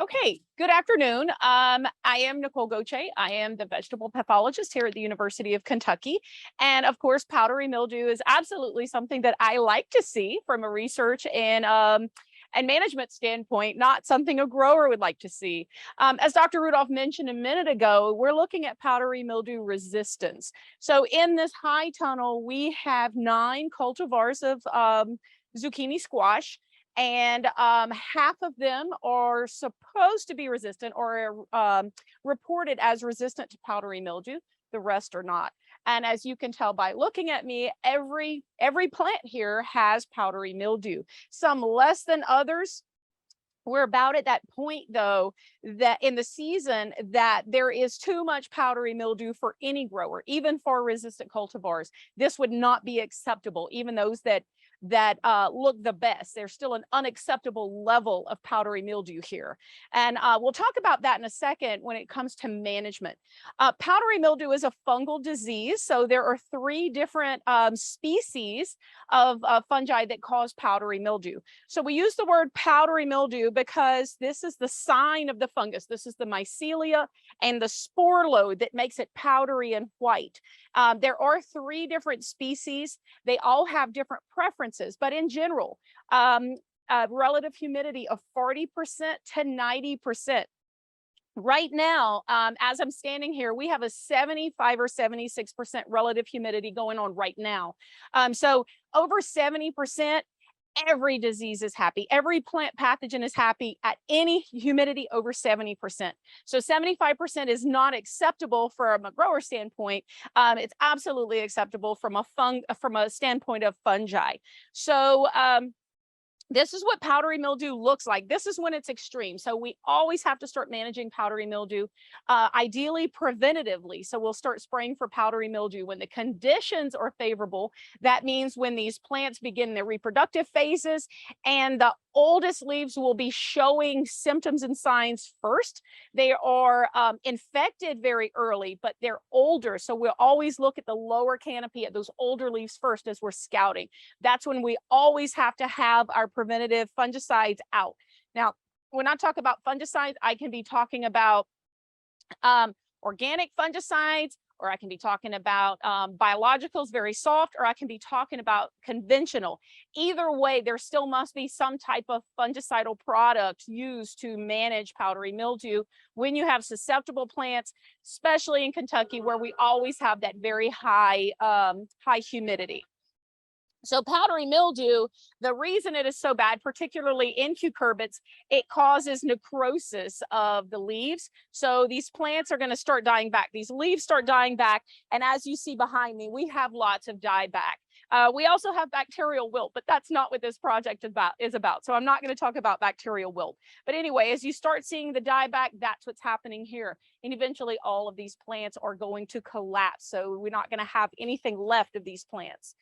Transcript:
Okay, good afternoon. I am Nicole Gauthier. I am the vegetable pathologist here at the University of Kentucky. And of course, powdery mildew is absolutely something that I like to see from a research and management standpoint, not something a grower would like to see. As Dr. Rudolph mentioned a minute ago, we're looking at powdery mildew resistance. So in this high tunnel, we have 9 cultivars of zucchini squash, and half of them are supposed to be resistant or reported as resistant to powdery mildew. The rest are not. And as you can tell by looking at me, every plant here has powdery mildew, some less than others. We're about at that point, though, that in the season that there is too much powdery mildew for any grower, even for resistant cultivars. This would not be acceptable, even those that look the best. There's still an unacceptable level of powdery mildew here. And we'll talk about that in a second when it comes to management. Powdery mildew is a fungal disease. So there are 3 different species of fungi that cause powdery mildew. So we use the word powdery mildew because this is the sign of the fungus. This is the mycelia and the spore load that makes it powdery and white. There are 3 different species. They all have different preferences, but in general, relative humidity of 40% to 90%. Right now, as I'm standing here, we have a 75 or 76% relative humidity going on right now. So over 70%, every disease is happy. Every plant pathogen is happy at any humidity over 70%. So 75% is not acceptable from a grower standpoint. It's absolutely acceptable from a standpoint of fungi. So this is what powdery mildew looks like. This is when it's extreme. So we always have to start managing powdery mildew, ideally preventatively. So we'll start spraying for powdery mildew when the conditions are favorable. That means when these plants begin their reproductive phases and the oldest leaves will be showing symptoms and signs first. They are infected very early, but they're older. So we'll always look at the lower canopy at those older leaves first as we're scouting. That's when we always have to have our preventative fungicides out. Now, when I talk about fungicides, I can be talking about organic fungicides, or I can be talking about biologicals, very soft, or I can be talking about conventional. Either way, there still must be some type of fungicidal product used to manage powdery mildew when you have susceptible plants, especially in Kentucky, where we always have that very high humidity. So powdery mildew, the reason it is so bad, particularly in cucurbits, it causes necrosis of the leaves. So these plants are going to start dying back. These leaves start dying back. And as you see behind me, we have lots of dieback. We also have bacterial wilt, but that's not what this project is about. So I'm not going to talk about bacterial wilt. But anyway, as you start seeing the dieback, that's what's happening here. And eventually all of these plants are going to collapse. So we're not going to have anything left of these plants.